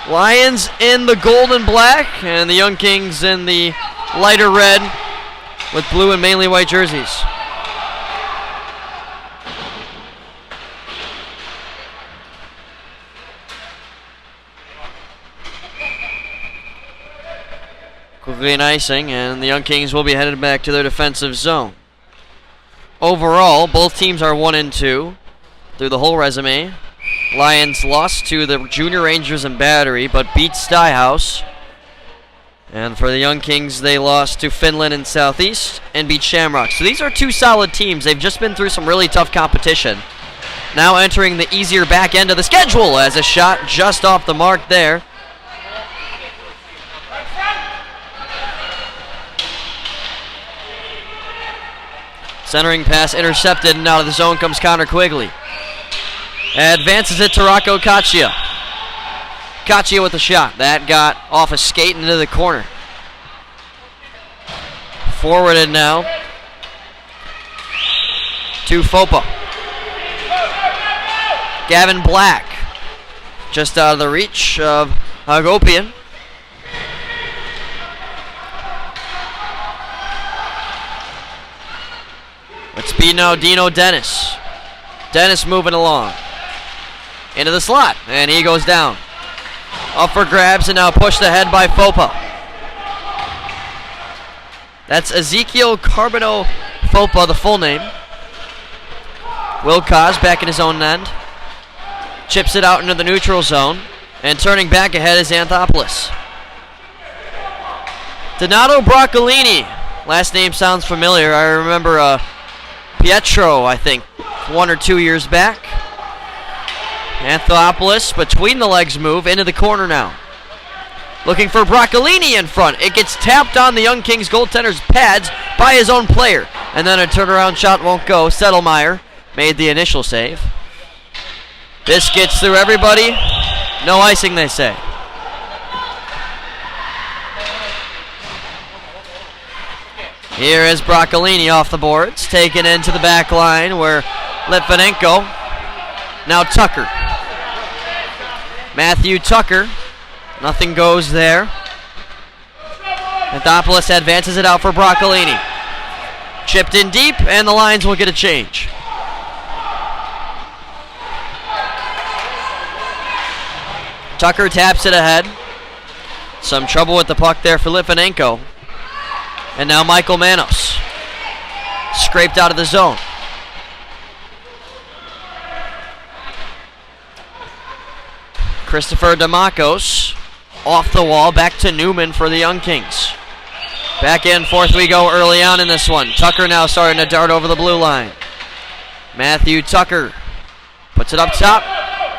Lions in the gold and black, and the Young Kings in the lighter red with blue and mainly white jerseys. Quickly an icing, and the Young Kings will be headed back to their defensive zone. Overall, both teams are 1-2 through the whole resume. Lions lost to the Junior Rangers in Battery, but beat Stuyhouse. And for the Young Kings, they lost to Finland in Southeast and beat Shamrock. So these are two solid teams. They've just been through some really tough competition. Now entering the easier back end of the schedule as a shot just off the mark there. Centering pass intercepted, and out of the zone comes Connor Quigley. Advances it to Rocco Caccia. Caccia with a shot. That got off a skate into the corner. Forwarded now to Fopa. Gavin Black just out of the reach of Hagopian. With speed now, Dino Dennis. Dennis moving along. Into the slot, and he goes down. Up for grabs, and now pushed ahead by Fopa. That's Ezekiel Carbino Fopa, the full name. Will Kaz back in his own end. Chips it out into the neutral zone, and turning back ahead is Anthopoulos. Donato Broccolini. Last name sounds familiar. I remember Pietro, I think, 1 or 2 years back. Anthopoulos between the legs move into the corner now. Looking for Broccolini in front. It gets tapped on the Young Kings goaltender's pads by his own player. And then a turnaround shot won't go. Settlemeyer made the initial save. This gets through everybody. No icing, they say. Here is Broccolini off the boards, taken into the back line where Litvinenko, now Tucker. Matthew Tucker, nothing goes there. Anthopoulos advances it out for Broccolini. Chipped in deep, and the Lions will get a change. Tucker taps it ahead. Some trouble with the puck there for Litvinenko. And now Michael Manos. Scraped out of the zone. Christopher Demakos off the wall, back to Newman for the Young Kings. Back and forth we go early on in this one. Tucker now starting to dart over the blue line. Matthew Tucker puts it up top,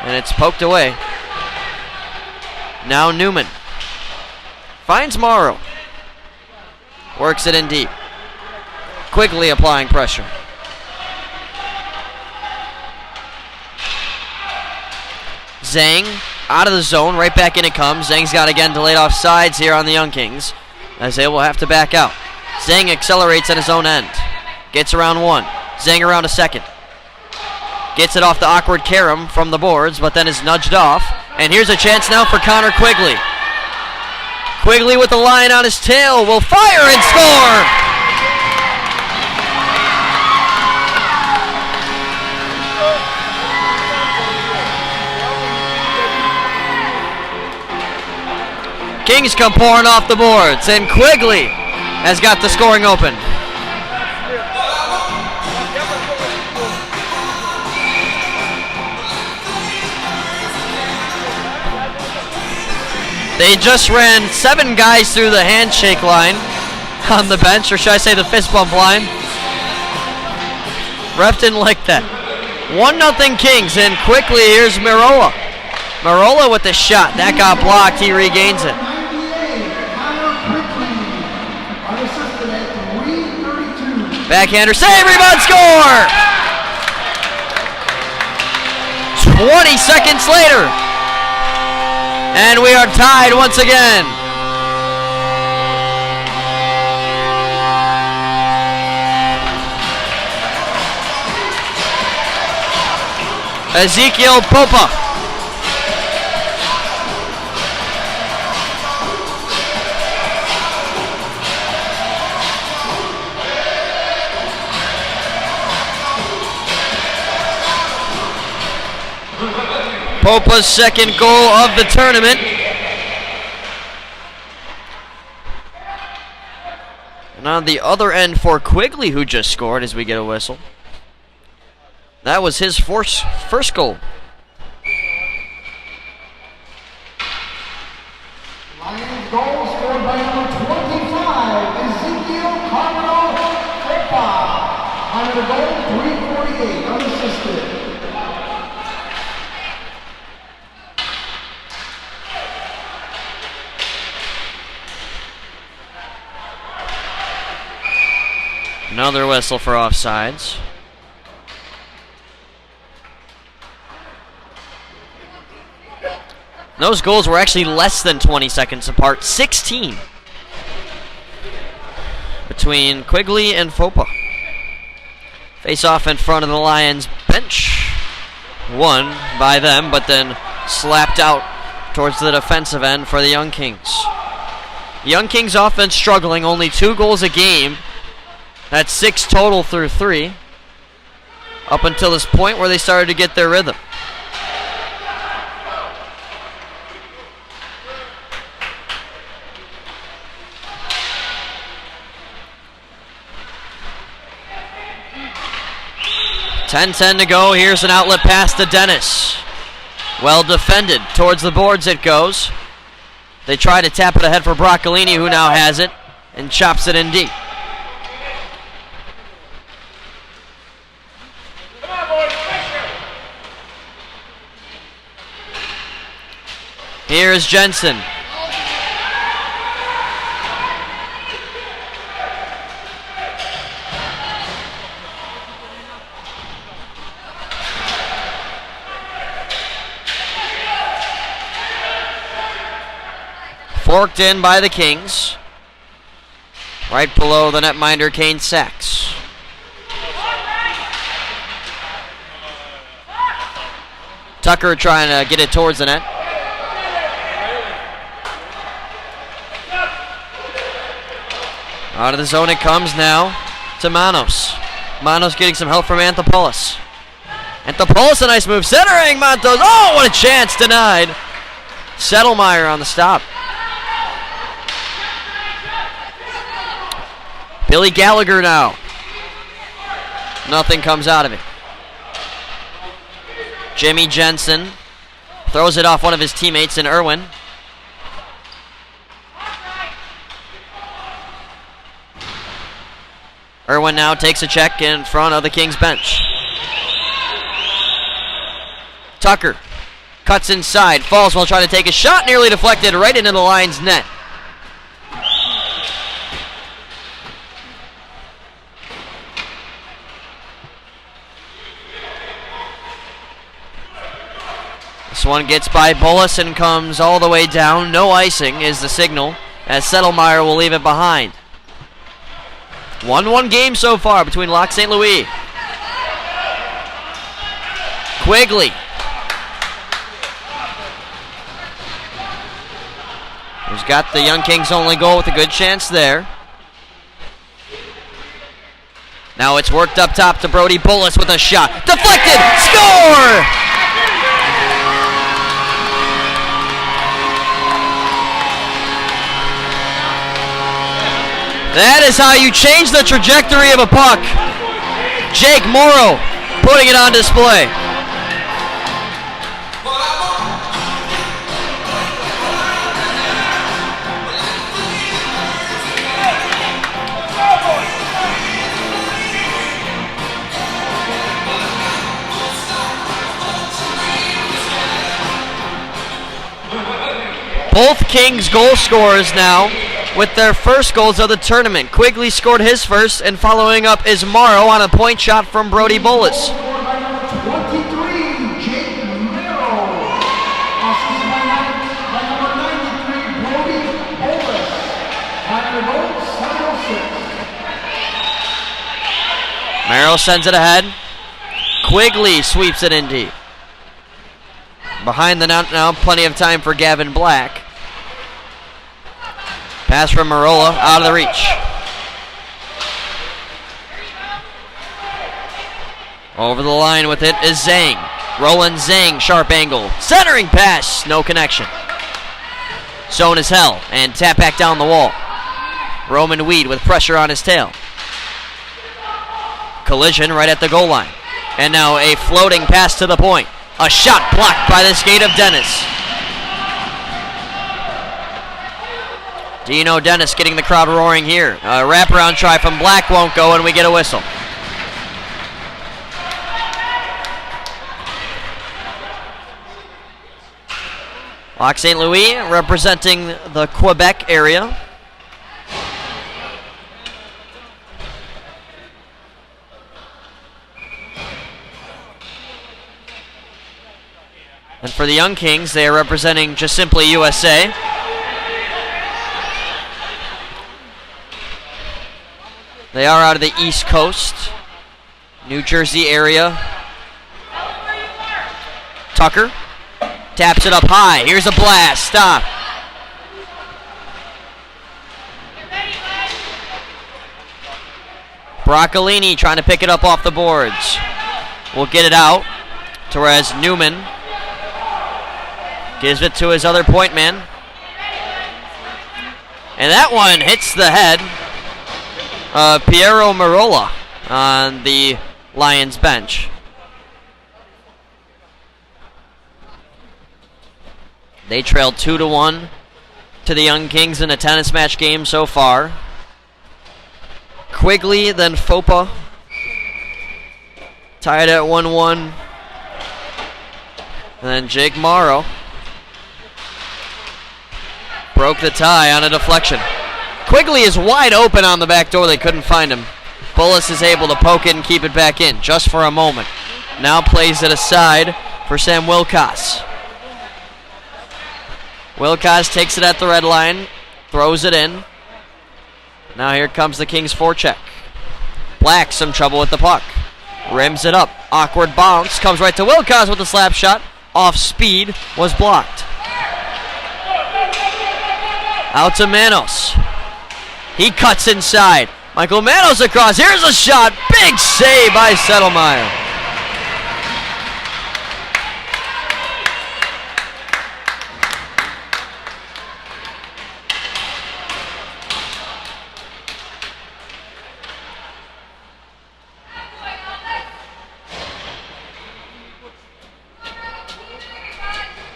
and it's poked away. Now Newman finds Morrow. Works it in deep. Quigley applying pressure. Zhang out of the zone. Right back in it comes. Zhang's got again delayed off sides here on the Young Kings, as they will have to back out. Zhang accelerates on his own end. Gets around one. Zhang around a second. Gets it off the awkward Karam from the boards, but then is nudged off. And here's a chance now for Connor Quigley. Quigley with the line on his tail will fire and score! Kings come pouring off the boards, and Quigley has got the scoring open. They just ran 7 guys through the handshake line on the bench, or should I say the fist bump line. Ref didn't like that. 1-0 Kings, and quickly here's Marola. Marola with the shot. That got blocked. He regains it. Backhander save, rebound, score! 20 seconds later. And we are tied once again. Ezekiel Popa Popa's second goal of the tournament. And on the other end for Quigley, who just scored as we get a whistle. That was his first goal. Lions goal scored by number 25, Ezekiel Carmelo Fopa. On the goal, 348, unassisted. Another whistle for offsides. Those goals were actually less than 20 seconds apart, 16 between Quigley and Fopa. Face off in front of the Lions bench. Won by them, but then slapped out towards the defensive end for the Young Kings. The Young Kings offense struggling, only 2 goals a game. That's 6 total through 3. Up until this point where they started to get their rhythm. .10 to go. Here's an outlet pass to Dennis. Well defended. Towards the boards it goes. They try to tap it ahead for Broccolini, who now has it and chops it in deep. Here's Jensen. Forked in by the Kings. Right below the netminder, Kane Sachs. Tucker trying to get it towards the net. Out of the zone it comes now to Manos. Manos getting some help from Anthopoulos. Anthopoulos, a nice move. Centering Montos. Oh, what a chance. Denied. Settlemeyer on the stop. Billy Gallagher now. Nothing comes out of it. Jimmy Jensen throws it off one of his teammates in Irwin. Irwin now takes a check in front of the Kings bench. Tucker cuts inside, falls while trying to take a shot, nearly deflected right into the Lions' net. This one gets by Bullis and comes all the way down. No icing is the signal, as Settlemeyer will leave it behind. 1-1 game so far between Locke St. Louis. Quigley. Who's got the Young Kings' only goal with a good chance there. Now it's worked up top to Brody Bullis with a shot. Deflected! Score! That is how you change the trajectory of a puck. Jake Morrow putting it on display. Both Kings goal scorers now with their first goals of the tournament. Quigley scored his first, and following up is Morrow on a point shot from Brody Bullis. 23, Jake Merrill. Assisted by number 93, Brody Bullis. At the goal, 706. Merrill sends it ahead. Quigley sweeps it in deep. Behind the net now, plenty of time for Gavin Black. Pass from Marola, out of the reach. Over the line with it is Zhang. Roland Zhang, sharp angle. Centering pass, no connection. Zone is hell, and tap back down the wall. Roman Weed with pressure on his tail. Collision right at the goal line. And now a floating pass to the point. A shot blocked by the skate of Dennis. Dino Dennis getting the crowd roaring here. A wraparound try from Black won't go, and we get a whistle. Lac St. Louis representing the Quebec area. And for the Young Kings, they are representing just simply USA. They are out of the East Coast, New Jersey area. Tucker taps it up high. Here's a blast. Stop. Broccolini trying to pick it up off the boards. Will get it out. Therese Newman gives it to his other point man. And that one hits the head of Piero Marola on the Lions bench. They trailed 2-1 to the Young Kings in a tennis match game so far. Quigley, then Fopa, tied at 1-1. And then Jake Morrow broke the tie on a deflection. Quigley is wide open on the back door. They couldn't find him. Bullis is able to poke it and keep it back in just for a moment. Now plays it aside for Sam Wilcox. Wilcox takes it at the red line, throws it in. Now here comes the Kings forecheck. Black, some trouble with the puck. Rims it up. Awkward bounce. Comes right to Wilcox with a slap shot. Off speed. Was blocked. Out to Manos. He cuts inside. Michael Manos across. Here's a shot. Big save by Settlemeyer.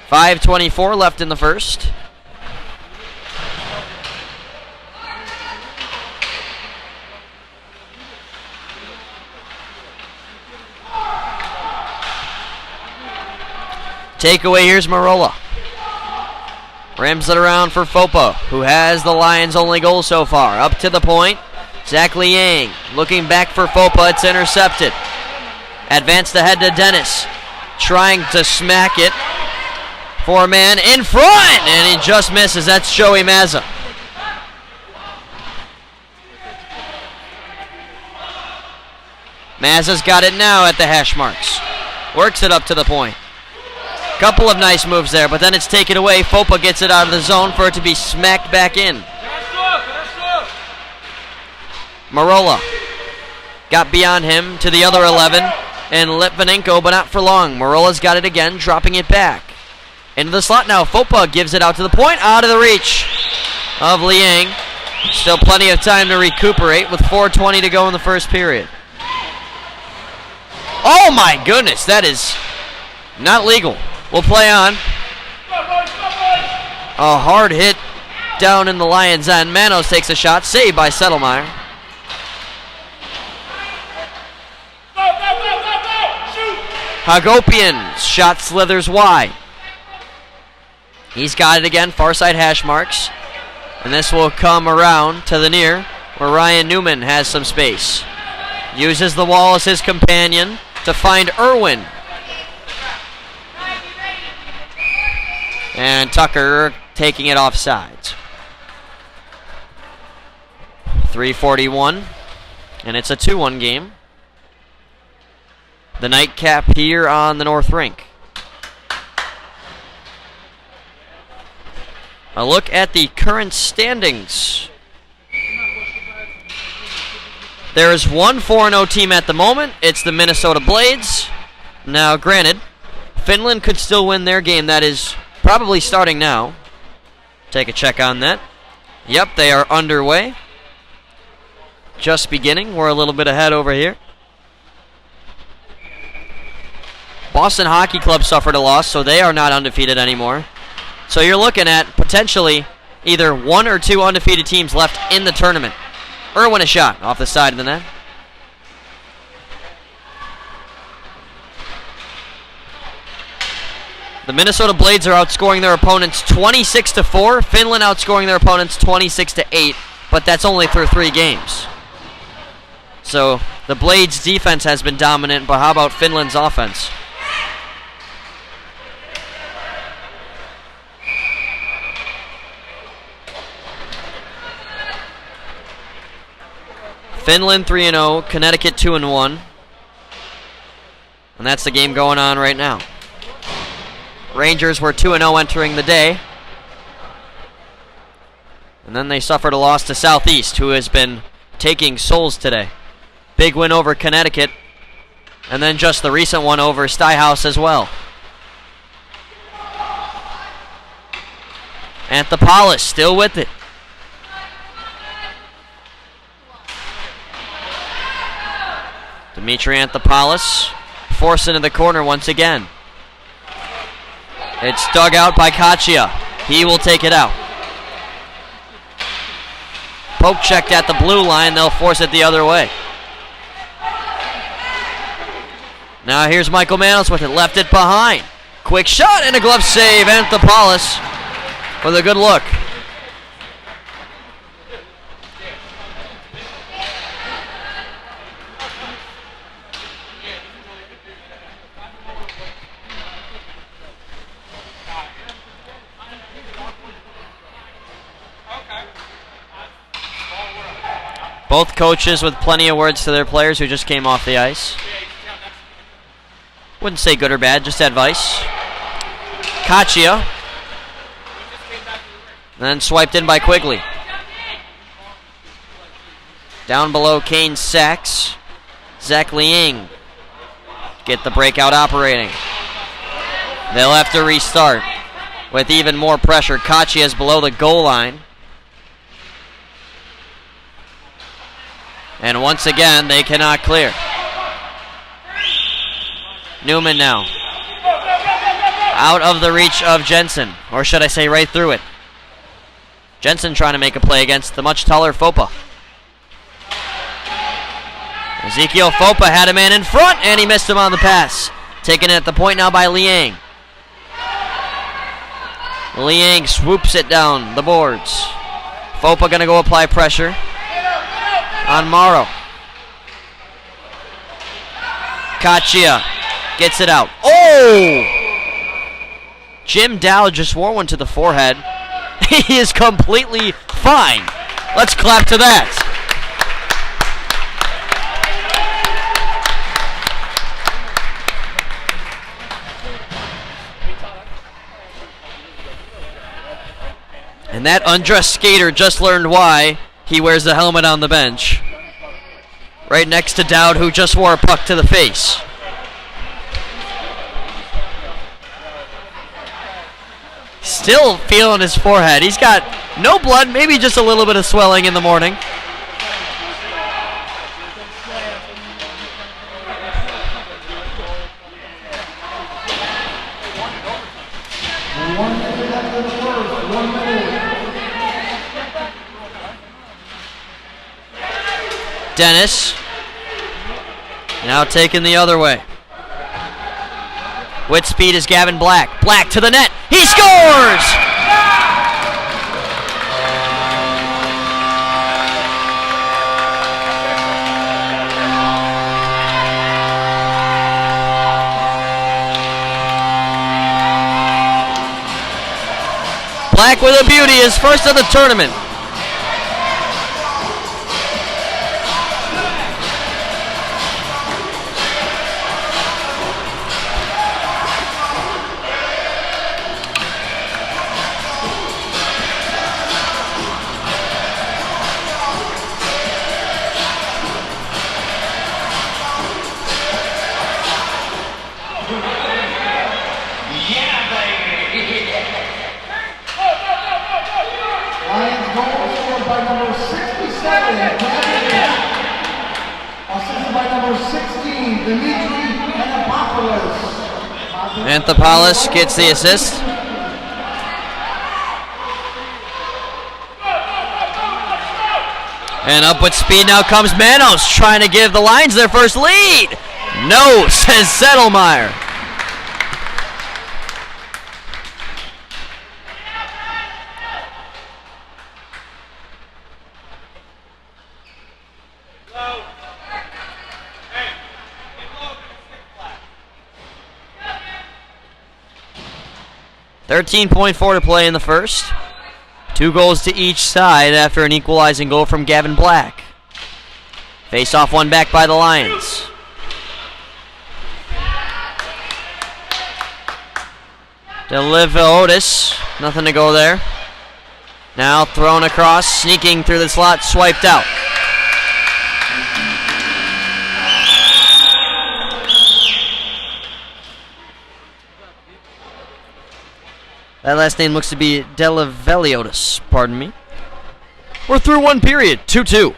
.5:24 left in the first. Takeaway, here's Marola. Rims it around for Fopa, who has the Lions' only goal so far. Up to the point, Zach Liang looking back for Fopa. It's intercepted. Advanced ahead to Dennis, trying to smack it. Four-man in front, and he just misses. That's Joey Mazza. Mazza's got it now at the hash marks. Works it up to the point. Couple of nice moves there, but then it's taken away. Fopa gets it out of the zone for it to be smacked back in. Marola got beyond him to the other 11, and Litvinenko, but not for long. Marola's got it again, dropping it back. Into the slot now. Fopa gives it out to the point, out of the reach of Liang. Still plenty of time to recuperate with 4:20 to go in the first period. Oh my goodness, that is not legal. We'll play on. A hard hit down in the Lions' end. Manos takes a shot, saved by Settlemeyer. Hagopian's shot slithers wide. He's got it again, far side hash marks. And this will come around to the near, where Ryan Newman has some space. Uses the wall as his companion to find Irwin. And Tucker taking it off sides. 3:41, and it's a 2-1 game. The nightcap here on the North Rink. A look at the current standings. There is one 4-0 team at the moment. It's the Minnesota Blades. Now, granted, Finland could still win their game. That is probably starting now. Take a check on that. Yep, they are underway. Just beginning. We're a little bit ahead over here. Boston Hockey Club suffered a loss, so they are not undefeated anymore. So you're looking at potentially either 1 or 2 undefeated teams left in the tournament. Irwin a shot off the side of the net. The Minnesota Blades are outscoring their opponents 26-4. Finland outscoring their opponents 26-8, but that's only through 3 games. So the Blades' defense has been dominant, but how about Finland's offense? Finland 3-0, Connecticut 2-1. And that's the game going on right now. Rangers were 2-0 entering the day. And then they suffered a loss to Southeast, who has been taking souls today. Big win over Connecticut. And then just the recent one over Stuyhouse as well. Anthopoulos still with it. Dimitri Anthopoulos forced into the corner once again. It's dug out by Kachia. He will take it out. Poke checked at the blue line. They'll force it the other way. Now here's Michael Manos with it. Left it behind. Quick shot and a glove save. Anthopoulos with a good look. Both coaches with plenty of words to their players who just came off the ice. Wouldn't say good or bad, just advice. Kachia. And then swiped in by Quigley. Down below Kane Sachs. Zach Liang. Get the breakout operating. They'll have to restart with even more pressure. Kachia is below the goal line. And once again, they cannot clear. Newman now. Out of the reach of Jensen. Or should I say right through it. Jensen trying to make a play against the much taller Fopa. Ezekiel Fopa had a man in front, and he missed him on the pass. Taken at the point now by Liang. Liang swoops it down the boards. Fopa going to go apply pressure on Morrow. Kachia gets it out. Oh! Jim Dow just wore one to the forehead. He is completely fine. Let's clap to that. And that undressed skater just learned why he wears the helmet on the bench. Right next to Dowd, who just wore a puck to the face. Still feeling his forehead. He's got no blood, maybe just a little bit of swelling in the morning. Dennis now taken the other way. With speed is Gavin Black. Black to the net. He scores! Black with a beauty, his first of the tournament. Assisted by number 16, Dimitri Anthopoulos. Anthopoulos gets the assist. And up with speed now comes Manos, trying to give the Lions their first lead. No, says Settlemeyer. .4 to play in the first. 2 goals to each side after an equalizing goal from Gavin Black. Face off one back by the Lions. Deliviotis, nothing to go there. Now thrown across, sneaking through the slot, swiped out. That last name looks to be Deliveliotis, pardon me. We're through one period, 2-2.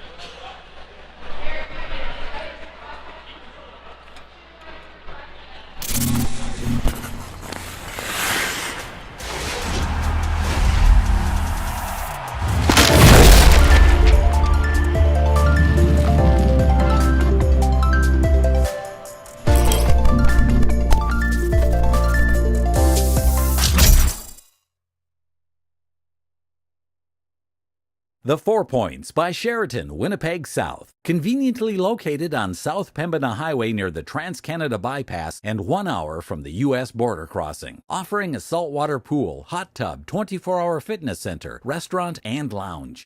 The 4 Points by Sheraton, Winnipeg South. Conveniently located on South Pembina Highway near the Trans-Canada Bypass and 1 hour from the U.S. border crossing. Offering a saltwater pool, hot tub, 24-hour fitness center, restaurant, and lounge.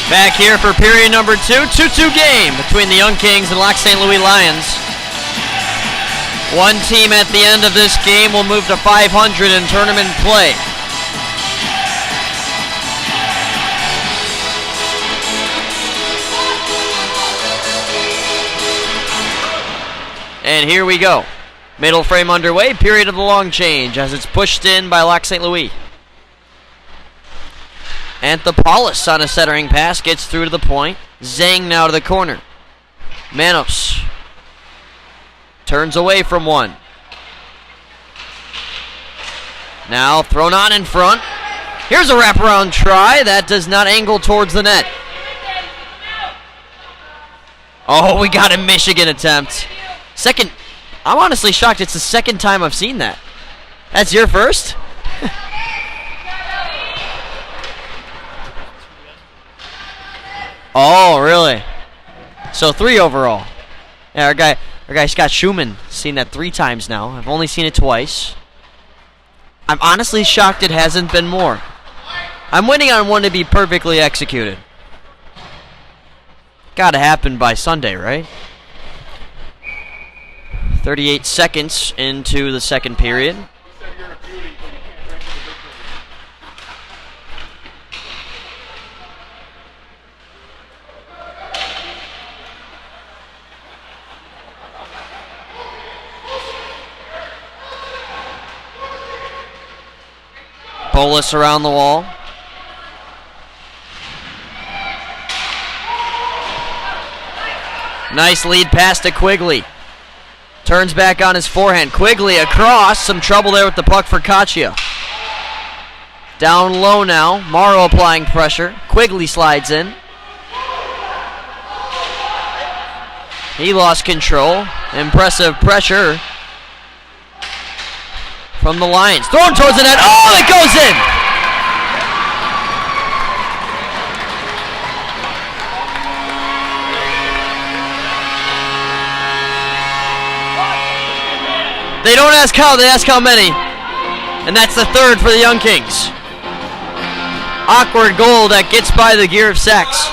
Back here for period number 2, 2-2 game between the Young Kings and Lac St. Louis Lions. One team at the end of this game will move to 500 in tournament play. And here we go. Middle frame underway, period of the long change as it's pushed in by Lac St. Louis. Anthopoulos on a centering pass gets through to the point. Zhang now to the corner. Manos turns away from one. Now thrown on in front. Here's a wraparound try. That does not angle towards the net. Oh, we got a Michigan attempt. Second. I'm honestly shocked it's the second time I've seen that. That's your first? Oh, really? So 3 overall. Yeah, our guy Scott Schumann, seen that 3 times now. I've only seen it twice. I'm honestly shocked it hasn't been more. I'm waiting on one to be perfectly executed. Gotta happen by Sunday, right? 38 seconds into the second period. Bolus around the wall. Nice lead pass to Quigley. Turns back on his forehand. Quigley across. Some trouble there with the puck for Kachia. Down low now. Morrow applying pressure. Quigley slides in. He lost control. Impressive pressure from the Lions. Thrown towards the net. Oh, it goes in! They don't ask how, they ask how many. And that's the third for the Young Kings. Awkward goal that gets by the gear of Sachs.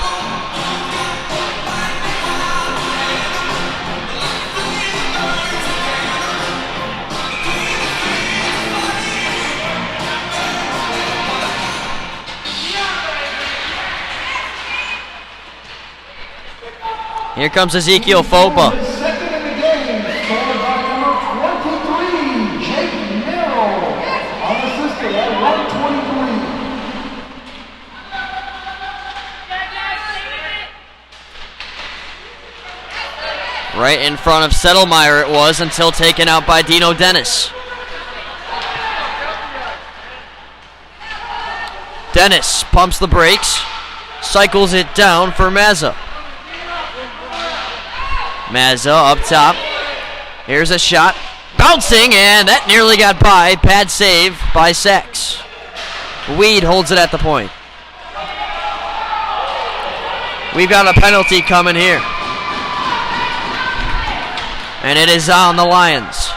Here comes Ezekiel Fopa. Second in the game, scored by number 23, Jake Merrill, unassisted at 123. Right in front of Settlemeyer it was until taken out by Dino Dennis. Dennis pumps the brakes, cycles it down for Mazza. Mazza up top. Here's a shot. Bouncing, and that nearly got by. Pad save by Sachs. Weed holds it at the point. We've got a penalty coming here. And it is on the Lions.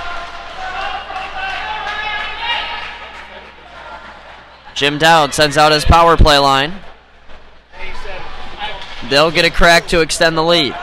Jim Dowd sends out his power play line. They'll get a crack to extend the lead.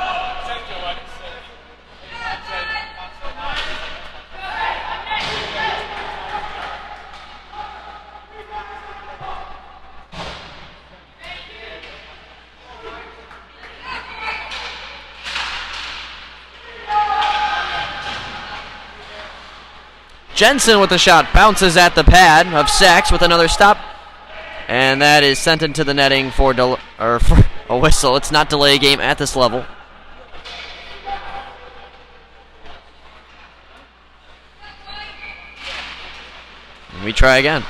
Jensen with the shot, bounces at the pad of Sachs with another stop, and that is sent into the netting for a whistle. It's not delay game at this level. And we try again.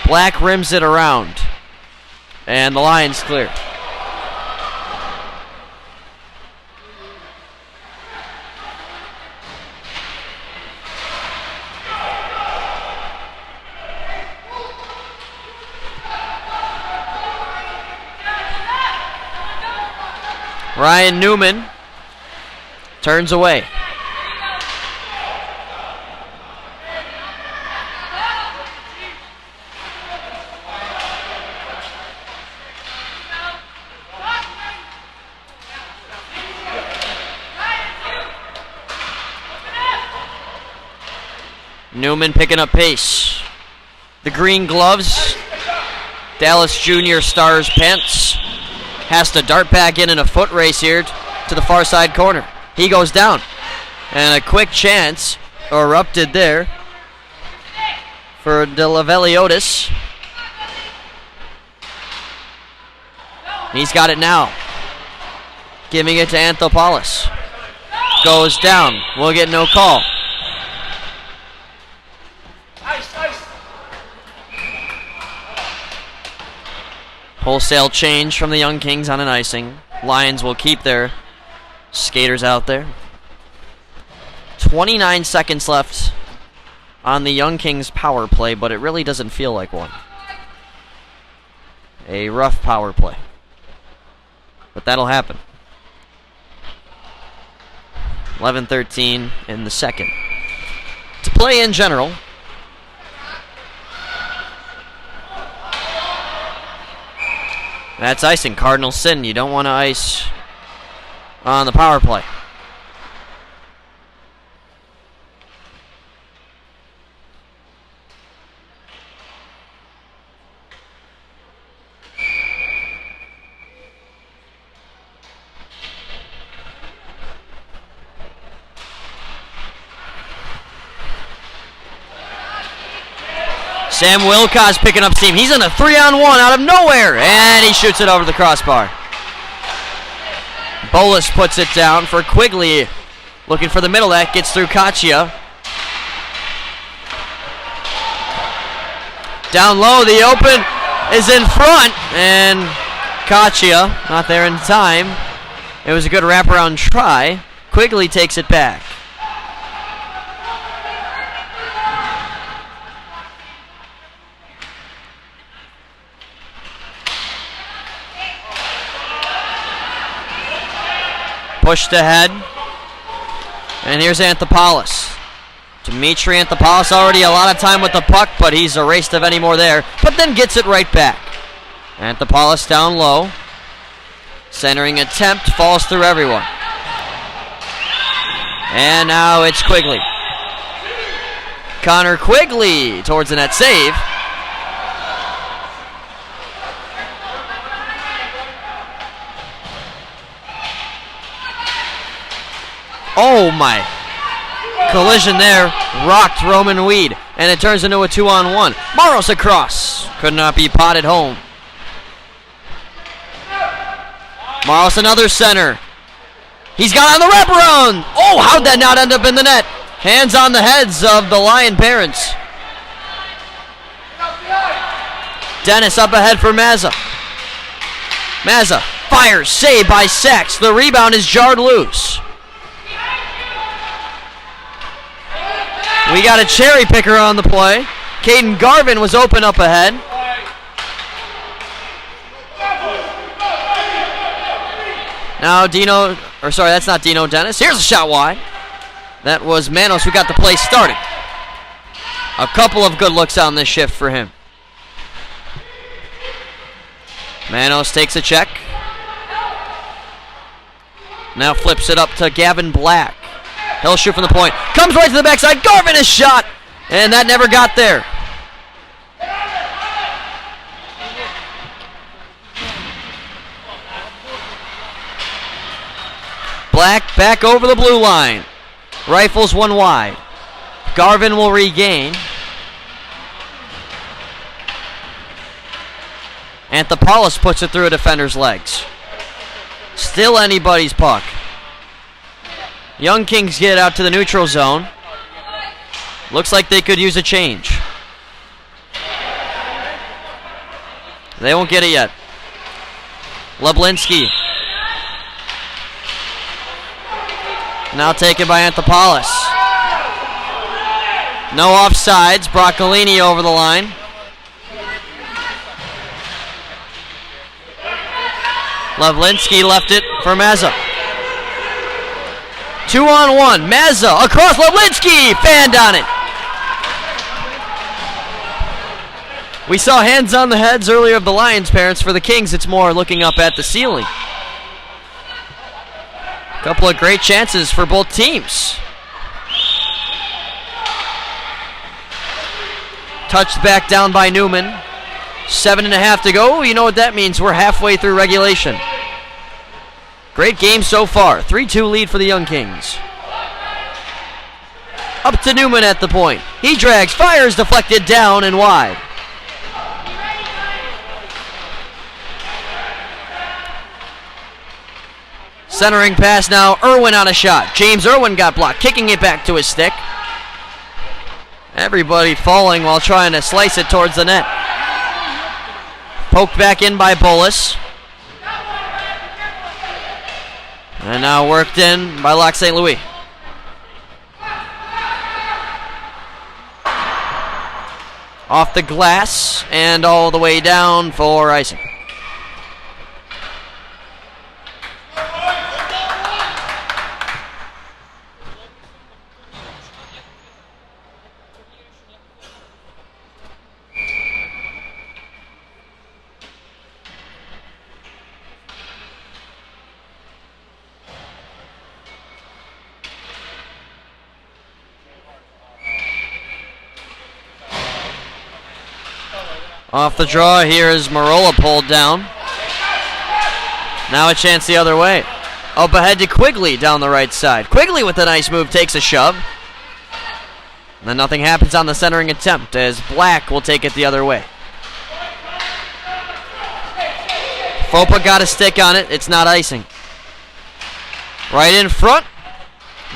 Black rims it around, and the Lions clear. Ryan Newman turns away. Newman picking up pace. The green gloves, Dallas Junior Stars pants. Has to dart back in a foot race here to the far side corner. He goes down. And a quick chance erupted there for De La Veliotis. He's got it now. Giving it to Anthopoulos. Goes down. We'll get no call. Wholesale change from the Young Kings on an icing. Lions will keep their skaters out there. 29 seconds left on the Young Kings power play, but it really doesn't feel like one. A rough power play. But that'll happen. 11-13 in the second. To play in general, that's icing. Cardinal sin. You don't want to ice on the power play. Sam Wilcox picking up steam. He's in a 3-on-1 out of nowhere, and he shoots it over the crossbar. Bolus puts it down for Quigley. Looking for the middle. That gets through Kachia. Down low, the open is in front, and Kachia not there in time. It was a good wraparound try. Quigley takes it back. Pushed ahead. And here's Anthopoulos. Dimitri Anthopoulos already a lot of time with the puck, but he's erased of any more there. But then gets it right back. Anthopoulos down low. Centering attempt falls through everyone. And now it's Quigley. Connor Quigley towards the net save. Oh my. Collision there. Rocked Roman Weed. And it turns into a 2-on-1. Maros across. Could not be potted home. Maros another center. He's got on the wraparound. Oh, how'd that not end up in the net? Hands on the heads of the Lion parents. Dennis up ahead for Mazza. Mazza fires, saved by Sachs. The rebound is jarred loose. We got a cherry picker on the play. Caden Garvin was open up ahead. Now that's not Dino Dennis. Here's a shot wide. That was Manos who got the play started. A couple of good looks on this shift for him. Manos takes a check. Now flips it up to Gavin Black. He'll shoot from the point. Comes right to the backside. Garvin is shot. And that never got there. Black back over the blue line. Rifles one wide. Garvin will regain. Anthopoulos puts it through a defender's legs. Still anybody's puck. Young Kings get out to the neutral zone. Looks like they could use a change. They won't get it yet. Leblinski. Now taken by Anthopoulos. No offsides. Broccolini over the line. Leblinski left it for Mazza. 2-on-1. Mazza across Leblinski. Fanned on it. We saw hands on the heads earlier of the Lions parents. For the Kings, it's more looking up at the ceiling. Couple of great chances for both teams. Touched back down by Newman. 7.5 to go. You know what that means. We're halfway through regulation. Great game so far. 3-2 lead for the Young Kings. Up to Newman at the point. He drags, fires, deflected down and wide. Centering pass now. Irwin on a shot. James Irwin got blocked. Kicking it back to his stick. Everybody falling while trying to slice it towards the net. Poked back in by Bolus. And now worked in by Lac St. Louis. Off the glass and all the way down for icing. Off the draw, here is Marola pulled down. Now a chance the other way. Up ahead to Quigley down the right side. Quigley with a nice move takes a shove. And then nothing happens on the centering attempt as Black will take it the other way. Fopa got a stick on it. It's not icing. Right in front.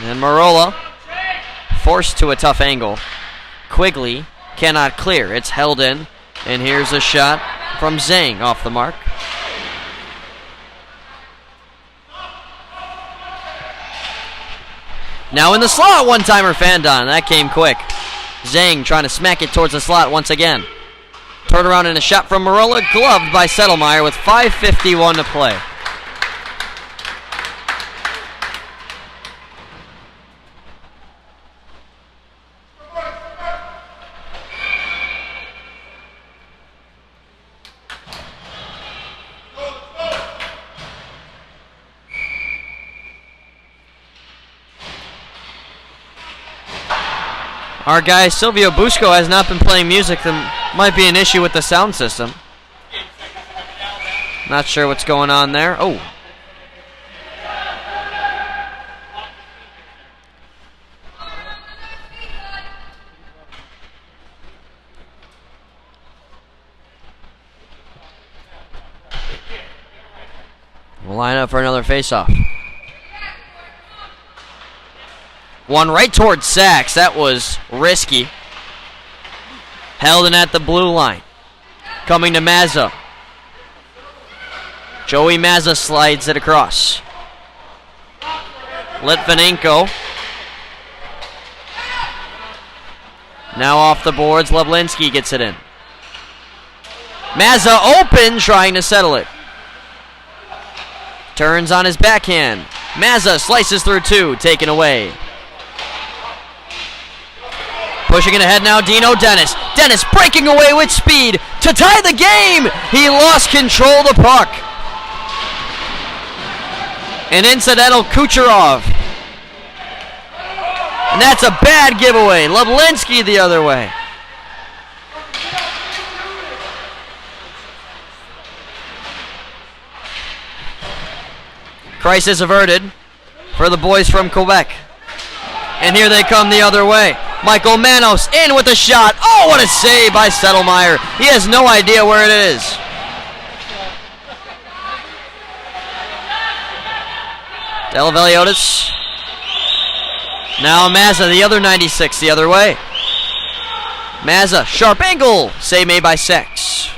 And Marola forced to a tough angle. Quigley cannot clear. It's held in. And here's a shot from Zhang off the mark. Now in the slot, one-timer fanned on. That came quick. Zhang trying to smack it towards the slot once again. Turn around and a shot from Marola, gloved by Settlemeyer with 5:51 to play. Our guy Silvio Busco has not been playing music. There might be an issue with the sound system. Not sure what's going on there. Oh. We'll line up for another faceoff. One right towards Sachs. That was risky. Held in at the blue line. Coming to Mazza. Joey Mazza slides it across. Litvinenko. Now off the boards, Levlinsky gets it in. Mazza open, trying to settle it. Turns on his backhand. Mazza slices through two, taken away. Pushing it ahead now, Dino Dennis. Dennis breaking away with speed to tie the game. He lost control of the puck. An incidental Kucherov. And that's a bad giveaway. Levlinsky the other way. Crisis averted for the boys from Quebec. And here they come the other way. Michael Manos in with a shot. Oh, what a save by Settlemeyer. He has no idea where it is. Delaveliotis. Now Mazza, the other 96, the other way. Mazza, sharp angle. Save made by Sachs.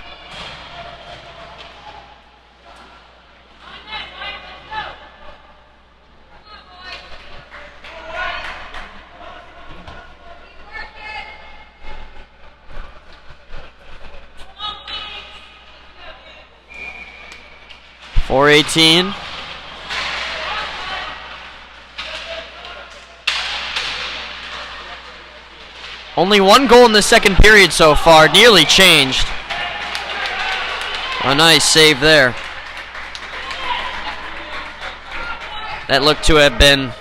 .418. Only one goal in the second period so far, nearly changed. A nice save there. That looked to have been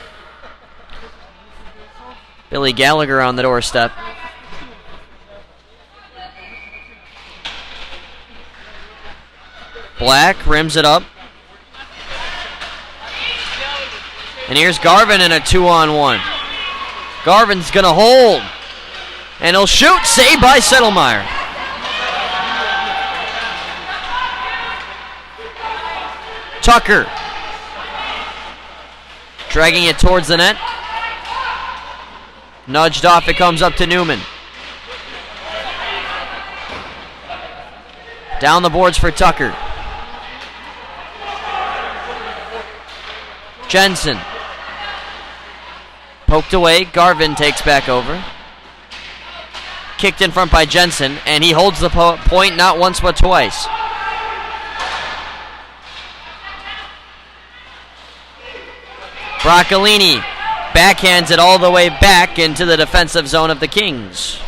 Billy Gallagher on the doorstep. Black rims it up. And here's Garvin in a 2-on-1. Garvin's gonna hold. And he'll shoot. Saved by Settlemeyer. Tucker. Dragging it towards the net. Nudged off. It comes up to Newman. Down the boards for Tucker. Jensen. Poked away. Garvin takes back over. Kicked in front by Jensen, and he holds the point not once but twice. Broccolini backhands it all the way back into the defensive zone of the Kings,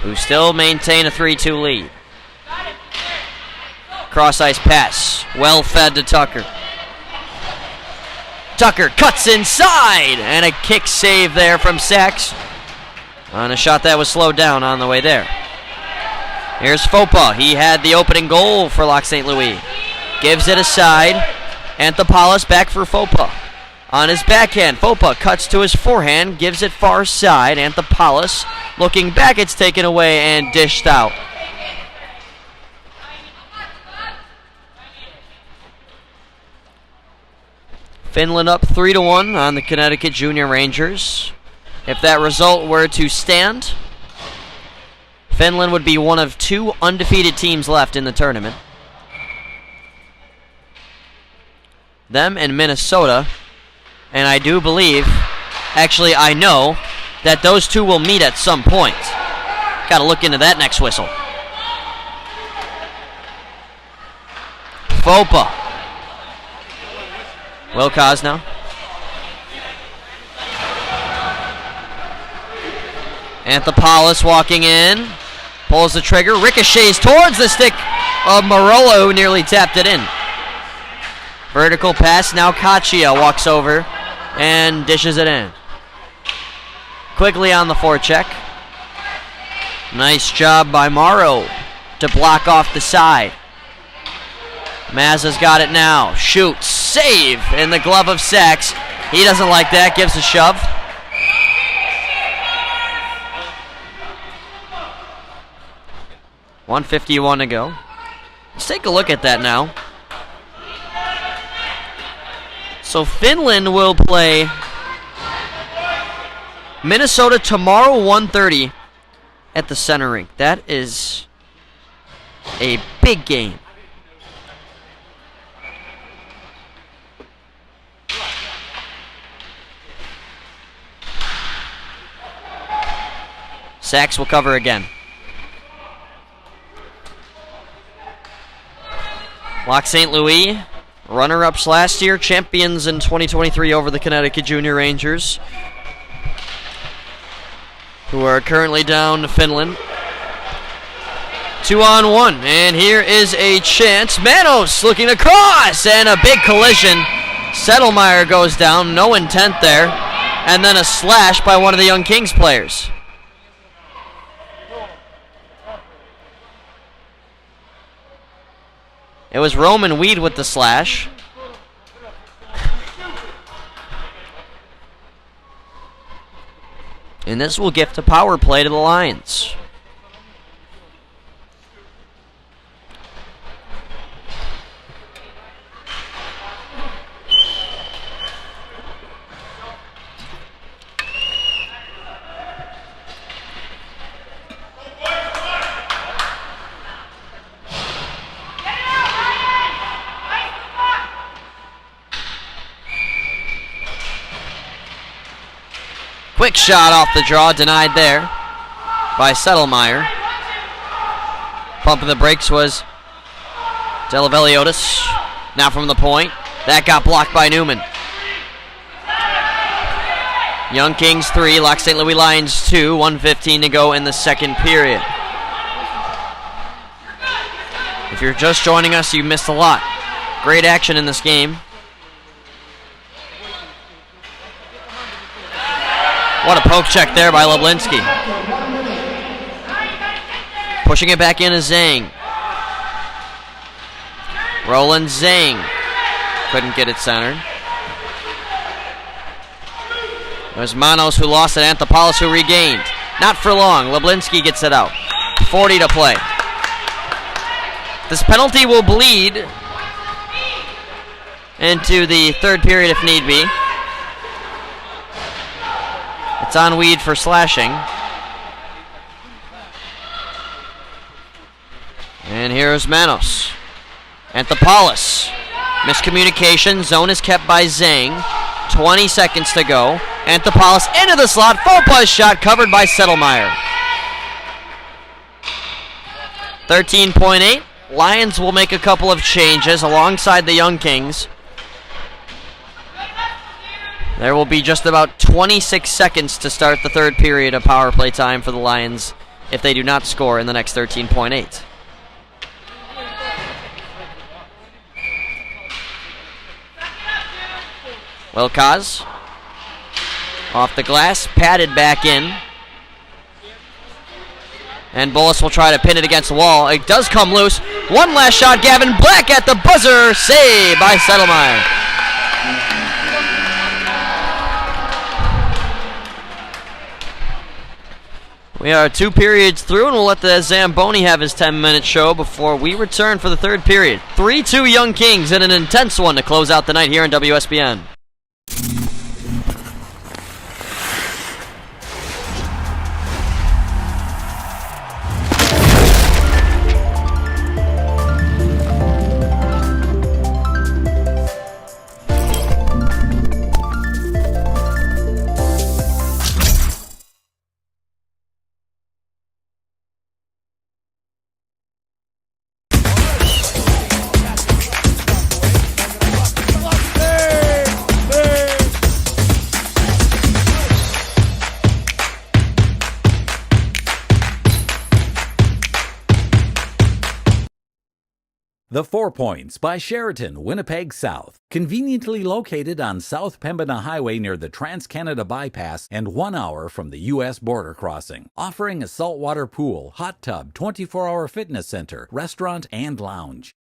who still maintain a 3-2 lead. Cross-ice pass, well fed to Tucker. Tucker cuts inside, and a kick save there from Sachs on a shot that was slowed down on the way there. Here's Fopa. He had the opening goal for Lac St. Louis. Gives it aside. Anthopoulos back for Fopa. On his backhand, Fopa cuts to his forehand, gives it far side. Anthopoulos looking back, it's taken away and dished out. Finland up 3-1 on the Connecticut Junior Rangers. If that result were to stand, Finland would be one of two undefeated teams left in the tournament. Them and Minnesota. And I do believe, actually I know, that those two will meet at some point. Got to look into that next whistle. Fopa. Will Cosnow. Anthopoulos walking in. Pulls the trigger. Ricochets towards the stick of Marola, who nearly tapped it in. Vertical pass. Now Kachia walks over and dishes it in. Quickly on the forecheck. Nice job by Morrow to block off the side. Mazza's got it now. Shoots. Save in the glove of Sachs. He doesn't like that. Gives a shove. .151 to go. Let's take a look at that now. So Finland will play Minnesota tomorrow 1:30 at the center rink. That is a big game. Sachs will cover again. Locke St. Louis, runner-ups last year, champions in 2023 over the Connecticut Junior Rangers, who are currently down to Finland. 2-on-1, and here is a chance. Manos looking across, and a big collision. Settlemeyer goes down, no intent there, and then a slash by one of the Young Kings players. It was Roman Weed with the slash. And this will gift a power play to the Lions. Quick shot off the draw, denied there by Settlemeyer. Pumping the brakes was Delaveliotis. Now from the point. That got blocked by Newman. Young Kings 3, Locke St. Louis Lions 2, 1:15 to go in the second period. If you're just joining us, you missed a lot. Great action in this game. What a poke check there by Leblinski. Pushing it back in is Zhang. Roland Zhang. Couldn't get it centered. It was Manos who lost it. Anthopoulos who regained. Not for long. Leblinski gets it out. 40 to play. This penalty will bleed into the third period if need be. It's on Weed for slashing. And here's Manos. Anthopoulos. Miscommunication. Zone is kept by Zhang. 20 seconds to go. Anthopoulos into the slot. Full buzz shot covered by Settlemeyer. 13.8. Lions will make a couple of changes alongside the Young Kings. There will be just about 26 seconds to start the third period of power play time for the Lions if they do not score in the next 13.8. Wilkaz off the glass, patted back in. And Bullis will try to pin it against the wall. It does come loose. One last shot, Gavin Black at the buzzer. Save by Settlemeyer. We are 2 periods through, and we'll let the Zamboni have his 10-minute show before we return for the third period. 3-2 Young Kings in an intense one to close out the night here on WSBN. The 4 Points by Sheraton, Winnipeg South. Conveniently located on South Pembina Highway near the Trans-Canada Bypass and 1 hour from the U.S. border crossing. Offering a saltwater pool, hot tub, 24-hour fitness center, restaurant, and lounge.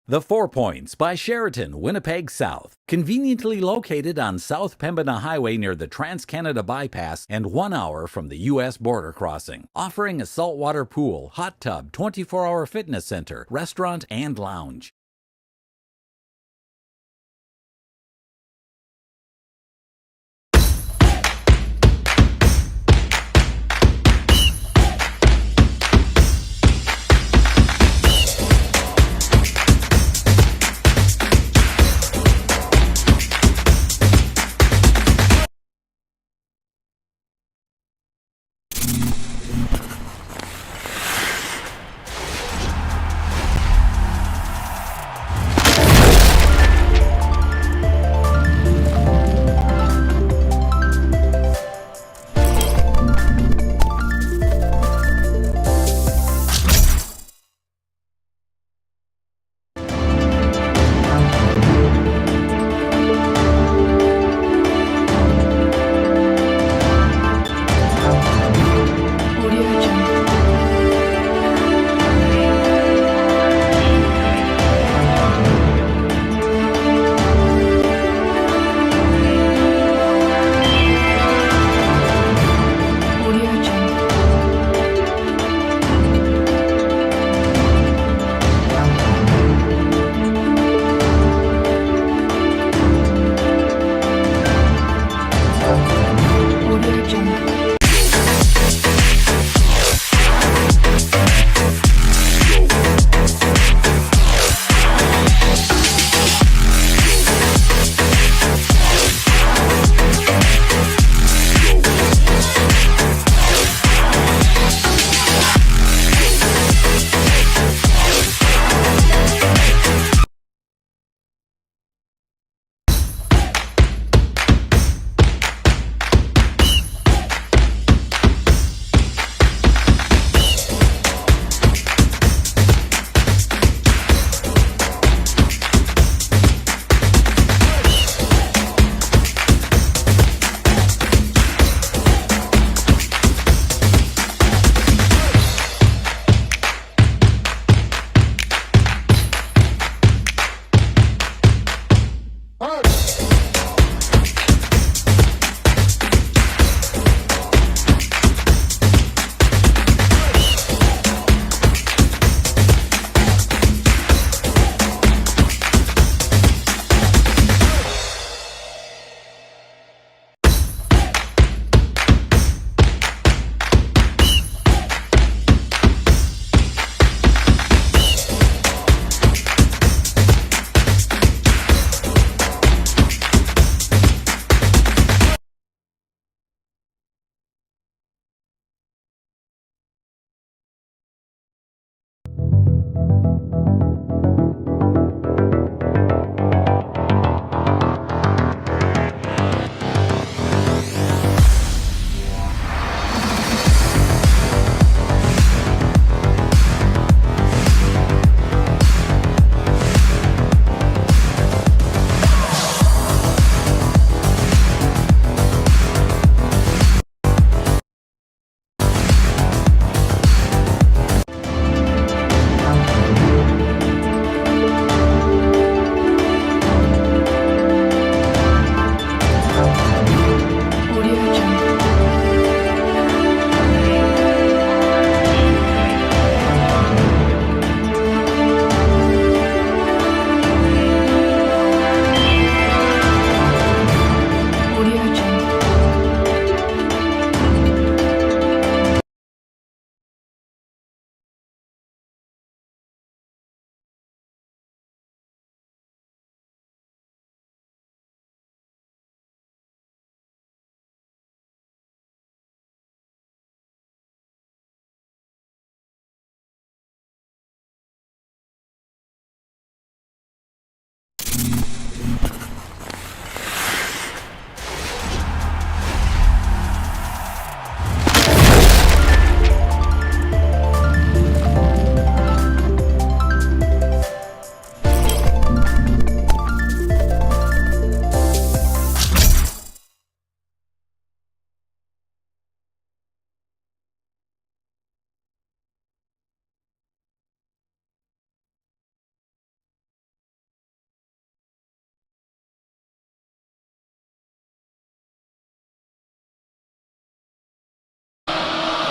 The 4 Points by Sheraton, Winnipeg South. Conveniently located on South Pembina Highway near the Trans-Canada Bypass and 1 hour from the U.S. border crossing. Offering a saltwater pool, hot tub, 24-hour fitness center, restaurant, and lounge.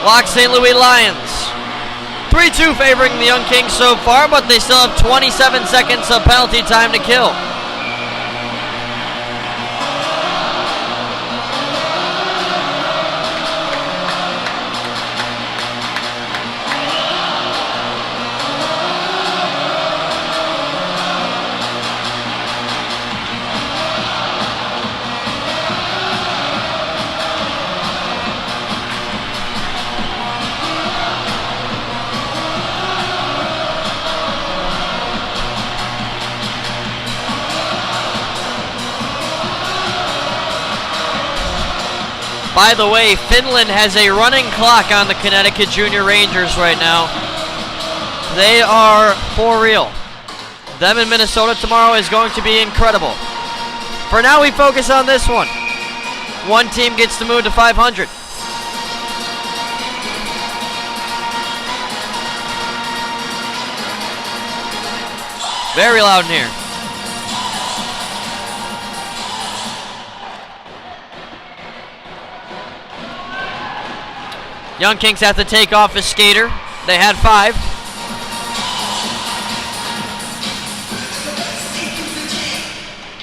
Lock St. Louis Lions. 3-2 favoring the Young Kings so far, but they still have 27 seconds of penalty time to kill. By the way, Finland has a running clock on the Connecticut Junior Rangers right now. They are for real. Them in Minnesota tomorrow is going to be incredible. For now, we focus on this one. One team gets to move to 500. Very loud in here. Young Kings have to take off a skater. They had 5.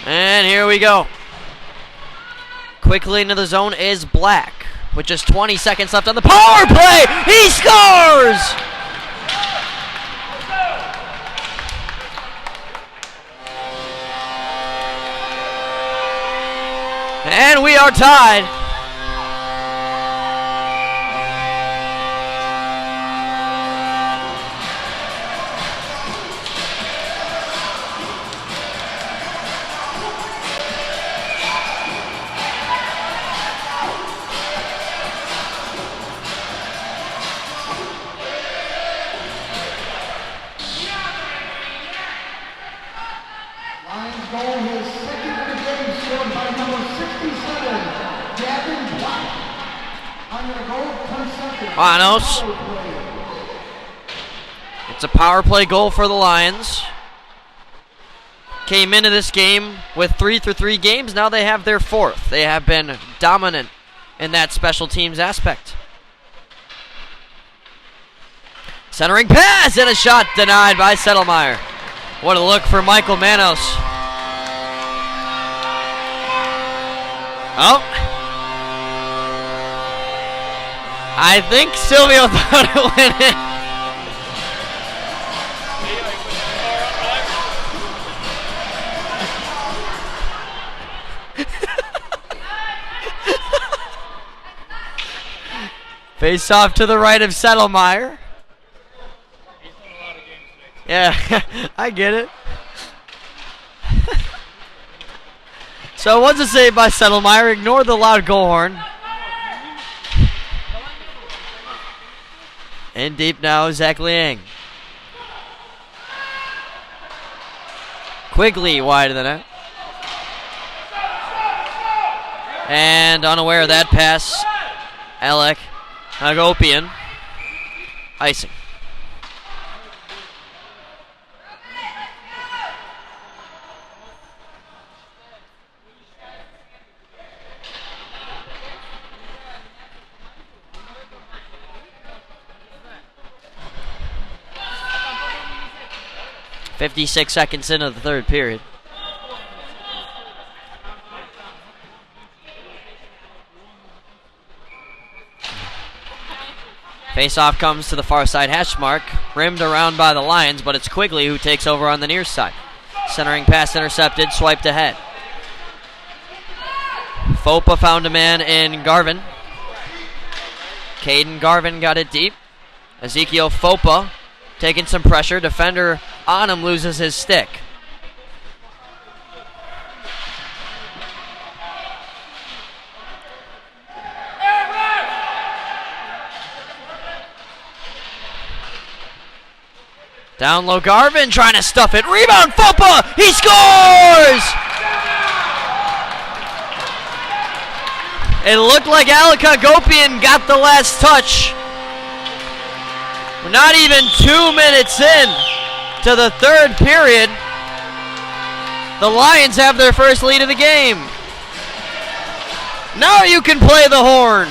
And here we go. Quickly into the zone is Black. With just 20 seconds left on the power play, he scores! And we are tied. Lions goal, his second of the game, scored by number 67, Gavin Black. On the goal, 10 seconds. Manos. It's a power play goal for the Lions. Came into this game with 3 through 3 games. Now they have their 4th. They have been dominant in that special teams aspect. Centering pass and a shot denied by Settlemeyer. What a look for Michael Manos. Oh. I think Silvio thought it went in. Face off to the right of Settlemeyer. Yeah, I get it. So what's it say by Settlemeyer? Ignore the loud goal horn. In deep now, Zach Liang. Quigley wide of the net. And unaware of that pass, Alec Hagopian. Icing. .56 seconds into the third period. Face-off comes to the far side hash mark, rimmed around by the Lions, but it's Quigley who takes over on the near side. Centering pass intercepted, swiped ahead. Fopa found a man in Garvin. Caden Garvin got it deep. Ezekiel Fopa taking some pressure. Defender on him loses his stick. Down low, Garvin trying to stuff it. Rebound, Fopa! He scores! It looked like Alec Hagopian got the last touch. We're not even 2 minutes in to the third period. The Lions have their first lead of the game. Now you can play the horn.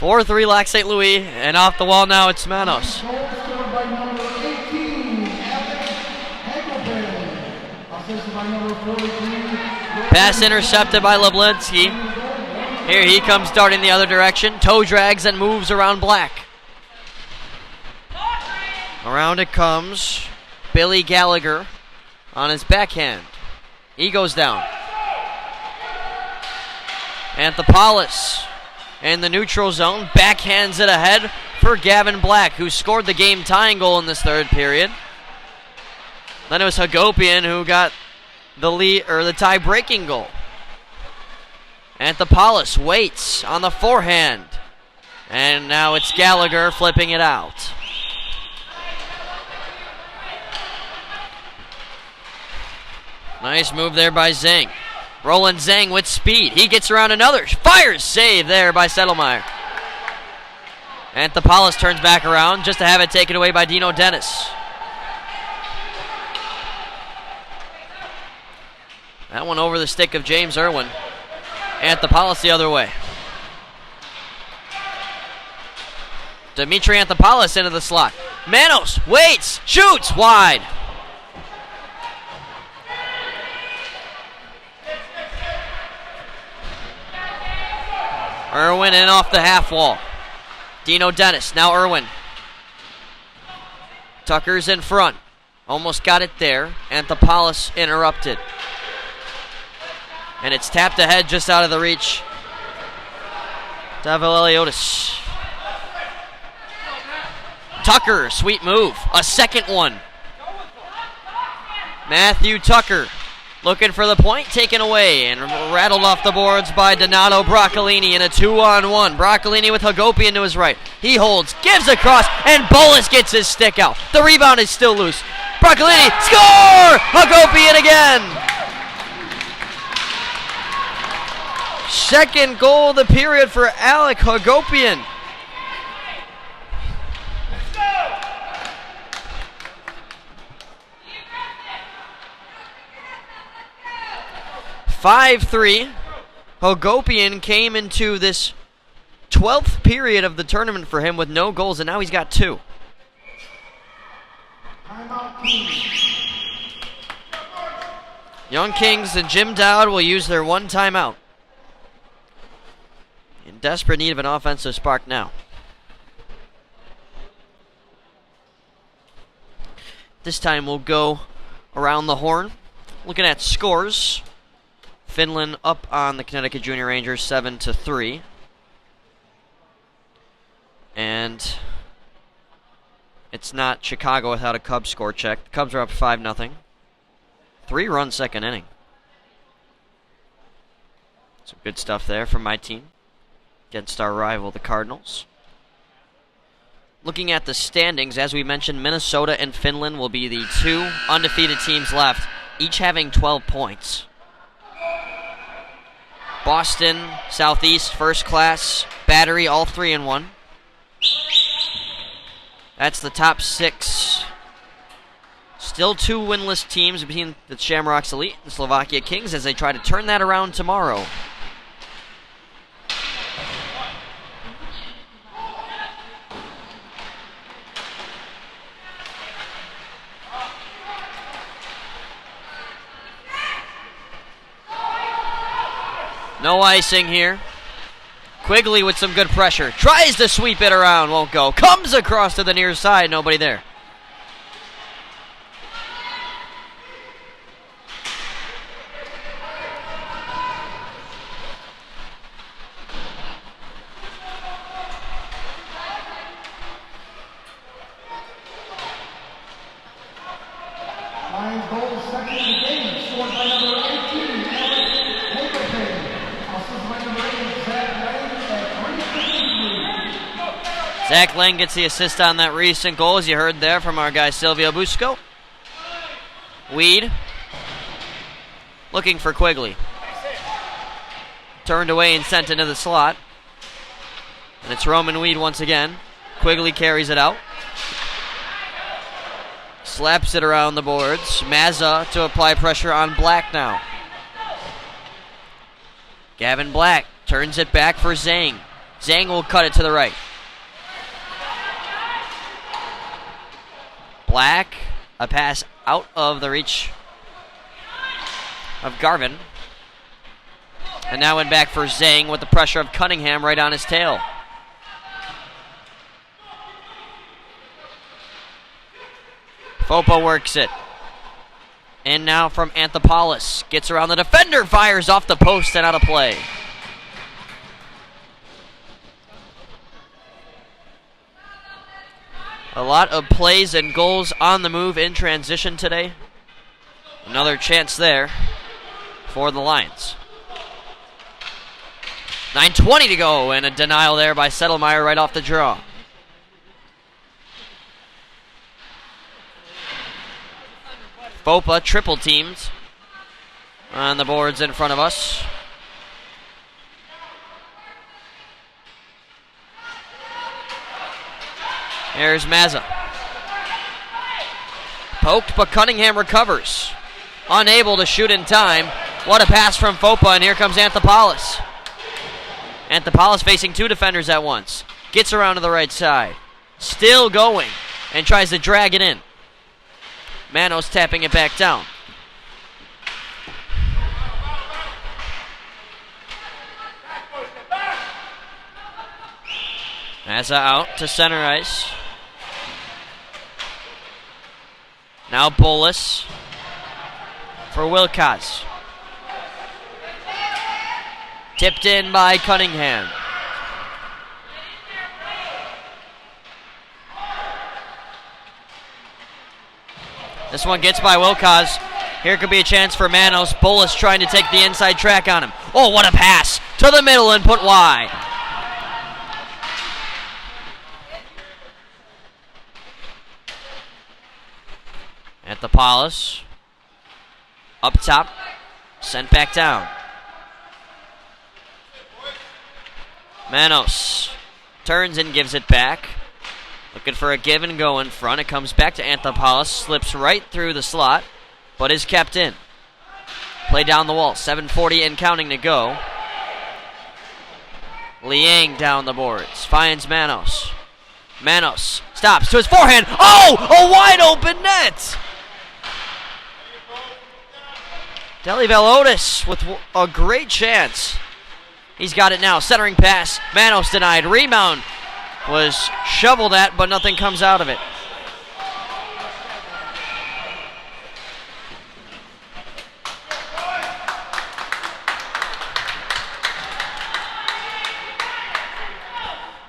4-3 Lac St. Louis, and off the wall now it's Manos. Goal scored by number 18, Alec Hagelberg. Assisted by number 43. Pass intercepted by Leblinski. Here he comes darting the other direction. Toe drags and moves around Black. Around it comes Billy Gallagher on his backhand. He goes down. Anthopoulos in the neutral zone, backhands it ahead for Gavin Black, who scored the game-tying goal in this third period. Then it was Hagopian who got the lead or the tie-breaking goal. Anthopoulos waits on the forehand, and now it's Gallagher flipping it out. Nice move there by Zhang. Roland Zhang with speed. He gets around another. Fires, save there by Settlemeyer. Anthopoulos turns back around just to have it taken away by Dino Dennis. That one over the stick of James Irwin. Anthopoulos the other way. Dimitri Anthopoulos into the slot. Manos waits, shoots wide. Irwin in off the half wall. Dino Dennis, now Irwin. Tucker's in front. Almost got it there. Anthopoulos interrupted. And it's tapped ahead just out of the reach. Davil Eliotis. Tucker, sweet move. A second one. Matthew Tucker looking for the point, taken away and rattled off the boards by Donato Broccolini in a 2-on-1. Broccolini with Hagopian to his right. He holds, gives across, and Bolus gets his stick out. The rebound is still loose. Broccolini, score! Hagopian again! Second goal of the period for Alec Hagopian. (5-3). Hagopian came into this 12th period of the tournament for him with no goals, and now he's got 2. Young Kings and Jim Dowd will use their 1 timeout. In desperate need of an offensive spark now. This time we'll go around the horn. Looking at scores. Finland up on the Connecticut Junior Rangers 7-3. And it's not Chicago without a Cubs score check. The Cubs are up 5-0. 3-run second inning. Some good stuff there from my team against our rival, the Cardinals. Looking at the standings, as we mentioned, Minnesota and Finland will be the 2 undefeated teams left, each having 12 points. Boston, Southeast, First Class, Battery, all 3-1. That's the top 6. Still 2 winless teams between the Shamrocks Elite and Slovakia Kings as they try to turn that around tomorrow. No icing here. Quigley with some good pressure. Tries to sweep it around, won't go. Comes across to the near side, nobody there. Lions goal, second of the game, scored by number 18, Alec Hagelberg. Assisted by number 8, Zach Lang at 3-3. Zach Lang gets the assist on that recent goal, as you heard there from our guy Silvio Busco. Weed looking for Quigley. Turned away and sent into the slot. And it's Roman Weed once again. Quigley carries it out. Slaps it around the boards. Mazza to apply pressure on Black now. Gavin Black turns it back for Zhang. Zhang will cut it to the right. Black, a pass out of the reach of Garvin. And now in back for Zhang with the pressure of Cunningham right on his tail. Fopa works it. And now from Anthopoulos. Gets around the defender, fires off the post and out of play. A lot of plays and goals on the move in transition today. Another chance there for the Lions. 9:20 to go, and a denial there by Settlemyre right off the draw. Fopa triple teamed on the boards in front of us. Here's Mazza. Poked, but Cunningham recovers. Unable to shoot in time. What a pass from Fopa, and here comes Anthopoulos. Anthopoulos facing two defenders at once. Gets around to the right side. Still going, and tries to drag it in. Manos tapping it back down. Mazza out to center ice. Now Bolus for Wilcox. Tipped in by Cunningham. This one gets by Wilcox. Here could be a chance for Manos. Bolus trying to take the inside track on him. Oh, what a pass to the middle and put wide. Anthopoulos up top, sent back down. Manos turns and gives it back. Looking for a give and go in front. It comes back to Anthopoulos, slips right through the slot, but is kept in. Play down the wall, 7:40 and counting to go. Liang down the boards, finds Manos. Manos stops to his forehand. Oh, a wide open net! Deli Velotis with a great chance. He's got it now. Centering pass. Manos denied. Rebound was shoveled at, but nothing comes out of it.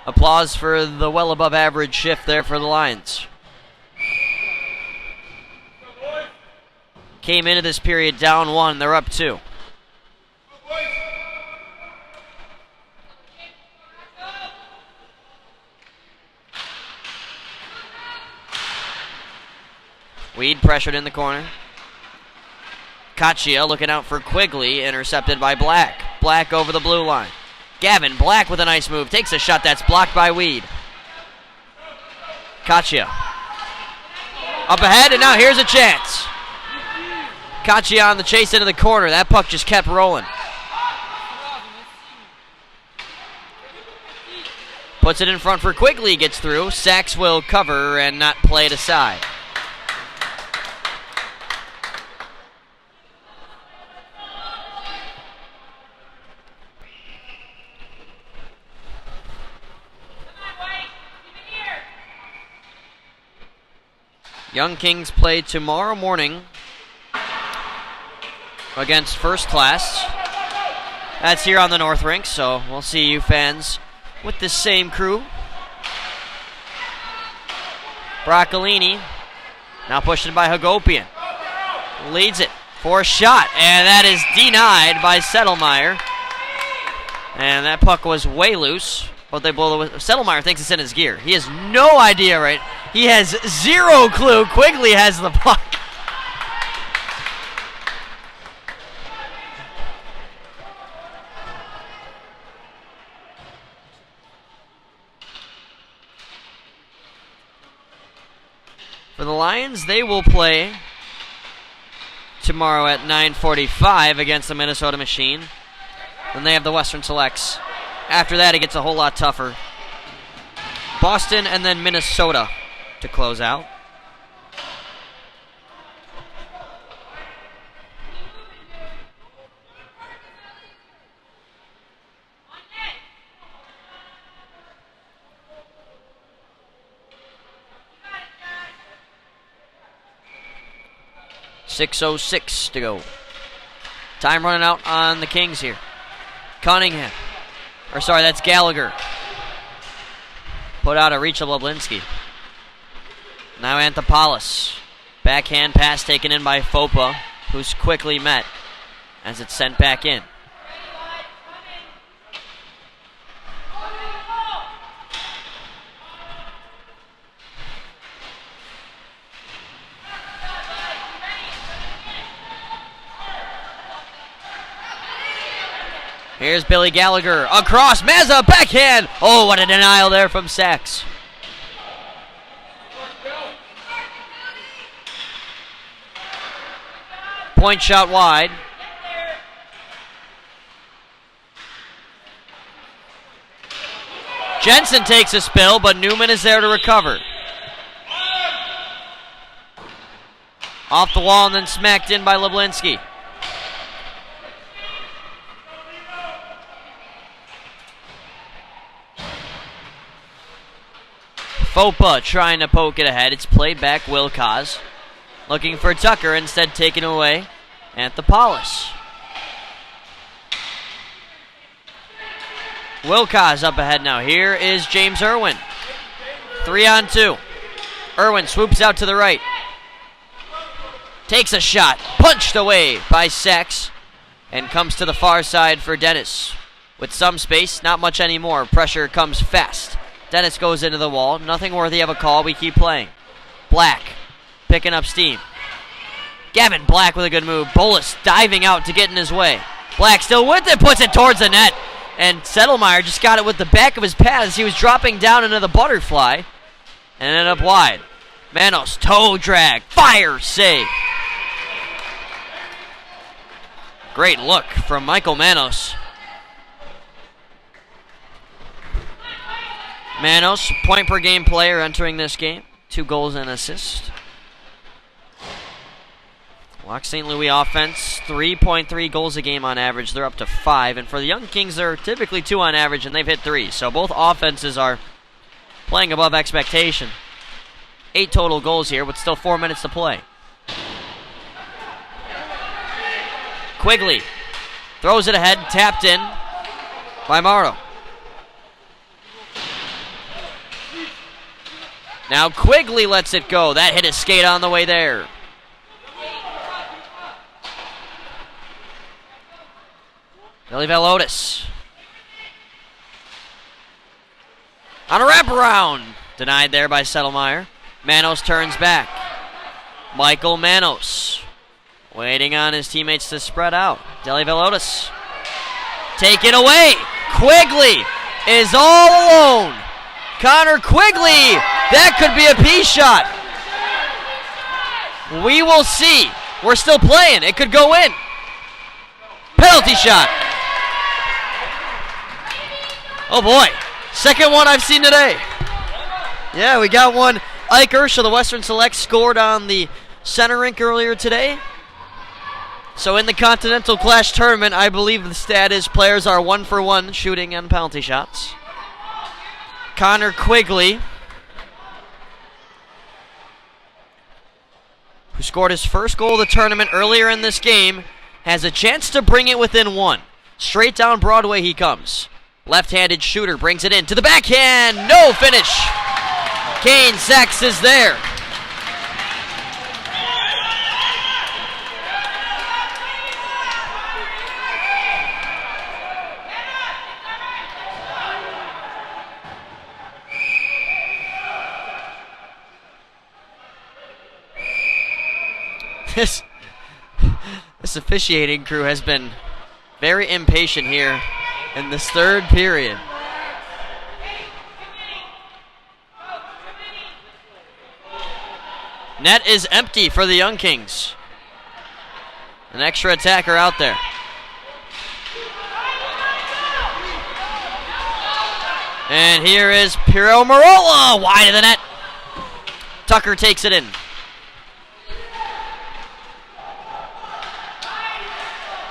Applause for the well above average shift there for the Lions. Came into this period down 1. They're up 2. Weed pressured in the corner. Kachia looking out for Quigley, intercepted by Black. Black over the blue line. Gavin Black with a nice move. Takes a shot that's blocked by Weed. Kachia. Up ahead, and now here's a chance. Kachia on the chase into the corner. That puck just kept rolling. Puts it in front for Quigley, gets through. Sachs will cover and not play it aside. Young Kings play tomorrow morning against First Class. That's here on the North Rink, so we'll see you fans with the same crew. Broccolini now pushed in by Hagopian. Leads it for a shot, and that is denied by Settlemyre. And that puck was way loose, but they blow the Settlemyre thinks it's in his gear. He has no idea, right? He has zero clue. Quigley has the puck. For the Lions, they will play tomorrow at 9:45 against the Minnesota Machine. Then they have the Western Selects After that, it gets a whole lot tougher. Boston and then Minnesota to close out. .606 to go. Time running out on the Kings here. Cunningham. Or sorry, that's Gallagher. Put out a reach of Lublinski. Now Anthopoulos. Backhand pass taken in by Fopa, who's quickly met as it's sent back in. Here's Billy Gallagher. Across. Mazza. Backhand. Oh, what a denial there from Sachs. Point shot wide. Jensen takes a spill, but Newman is there to recover. Off the wall and then smacked in by Lublinski. Fopa trying to poke it ahead. It's played back Wilcox. Looking for Tucker, instead taken away Anthopoulos. Wilcox up ahead now. Here is James Irwin. 3-on-2. Irwin swoops out to the right. Takes a shot. Punched away by Sachs. And comes to the far side for Dennis. With some space, not much anymore. Pressure comes fast. Dennis goes into the wall. Nothing worthy of a call. We keep playing. Black picking up steam. Gavin Black with a good move. Bolus diving out to get in his way. Black still with it. Puts it towards the net. And Settlemeyer just got it with the back of his pad as he was dropping down into the butterfly. And ended up wide. Manos, toe drag. Fire save. Great look from Michael Manos. Manos, point per game player entering this game. 2 goals and assist. Lock St. Louis offense, 3.3 goals a game on average. They're up to 5. And for the Young Kings, they're typically 2 on average, and they've hit 3. So both offenses are playing above expectation. 8 total goals here, with still 4 minutes to play. Quigley throws it ahead, tapped in by Morrow. Now Quigley lets it go. That hit his skate on the way there. Billy Velotis. On a wraparound. Denied there by Settlemeyer. Manos turns back. Michael Manos. Waiting on his teammates to spread out. Deli Velotis. Take it away. Quigley is all alone. Connor Quigley. That could be a P shot. We will see. We're still playing. It could go in. Penalty shot. Oh boy. Second one I've seen today. Yeah, we got one. Ike Ursch of the Western Select scored on the center rink earlier today. So in the Continental Clash tournament, I believe the stat is players are 1 for 1 shooting on penalty shots. Connor Quigley, who scored his first goal of the tournament earlier in this game, has a chance to bring it within 1. Straight down Broadway he comes. Left-handed shooter brings it in to the backhand. No finish. Kane Sachs is there. This officiating crew has been very impatient here in this third period. Net is empty for the Young Kings. An extra attacker out there. And here is Piro Marola, wide of the net. Tucker takes it in.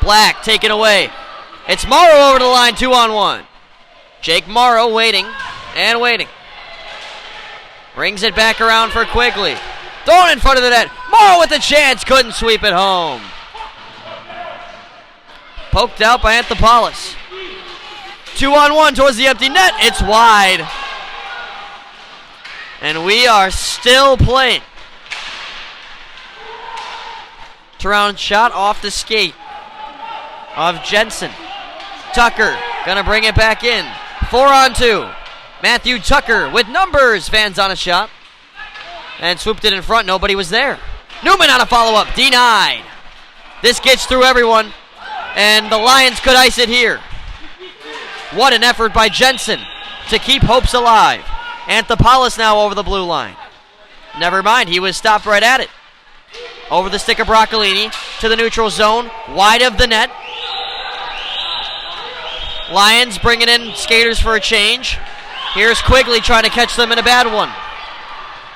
Black taken away. It's Morrow over the line, 2-on-1. Jake Morrow waiting and waiting. Brings it back around for Quigley. Thrown in front of the net. Morrow with a chance, couldn't sweep it home. Poked out by Anthopoulos. 2-on-1 towards the empty net. It's wide. And we are still playing. Turnaround shot off the skate of Jensen. Tucker gonna bring it back in. 4-on-2. Matthew Tucker with numbers. Fans on a shot. And swooped it in front. Nobody was there. Newman on a follow-up. Denied. This gets through everyone. And the Lions could ice it here. What an effort by Jensen to keep hopes alive. Anthopoulos now over the blue line. Never mind, he was stopped right at it. Over the stick of Broccolini to the neutral zone, wide of the net. Lions bringing in skaters for a change. Here's Quigley trying to catch them in a bad one.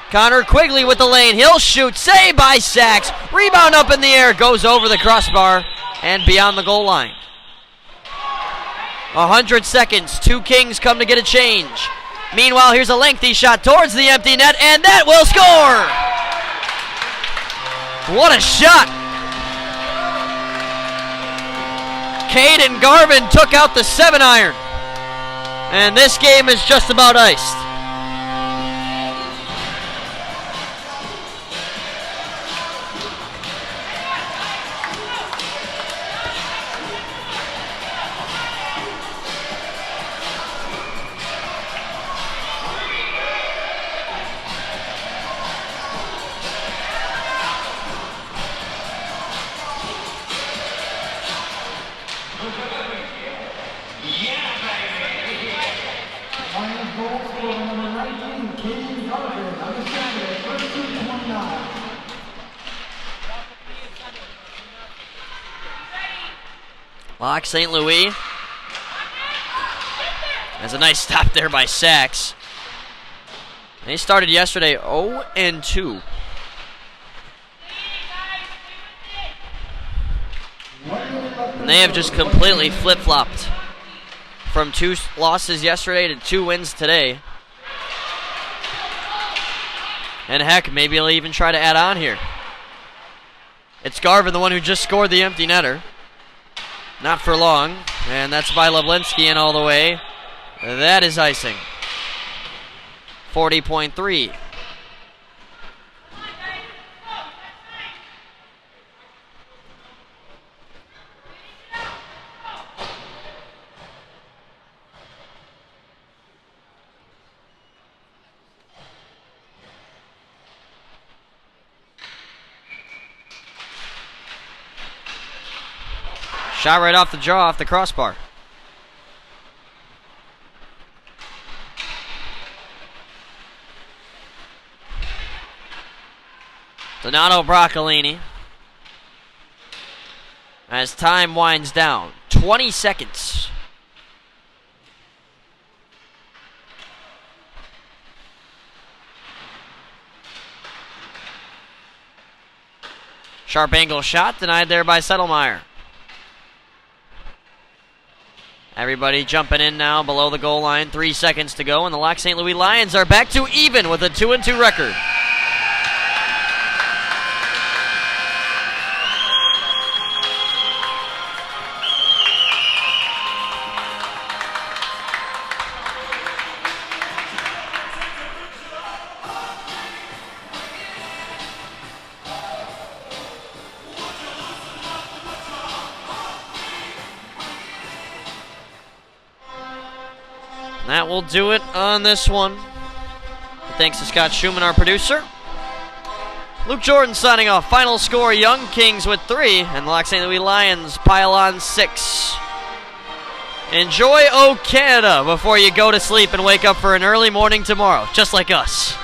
Connor Quigley with the lane, he'll shoot, saved by Sachs. Rebound up in the air, goes over the crossbar and beyond the goal line. 100 seconds, 2 Kings come to get a change. Meanwhile, here's a lengthy shot towards the empty net, and that will score! What a shot! Caden Garvin took out the 7-iron. And this game is just about iced. Lions goal scorer number 19, Caden Garvin, on the Saturday, 13-29. Lock St. Louis. That's a nice stop there by Sachs. And he started yesterday 0-2. And they have just completely flip-flopped from 2 losses yesterday to 2 wins today. And heck, maybe he'll even try to add on here. It's Garvin, the one who just scored the empty netter. Not for long. And that's by Leblinski in all the way. That is icing. 40.3. Shot right off the jaw, off the crossbar. Donato Broccolini. As time winds down, 20 seconds. Sharp angle shot, denied there by Settlemeyer. Everybody jumping in now below the goal line. 3 seconds to go, and the Lac St. Louis Lions are back to even with a 2-2 record. That will do it on this one. Thanks to Scott Schumann, our producer. Luke Jordan signing off. Final score, Young Kings with 3, and the Lac St. Louis Lions pile on 6. Enjoy O Canada before you go to sleep and wake up for an early morning tomorrow, just like us.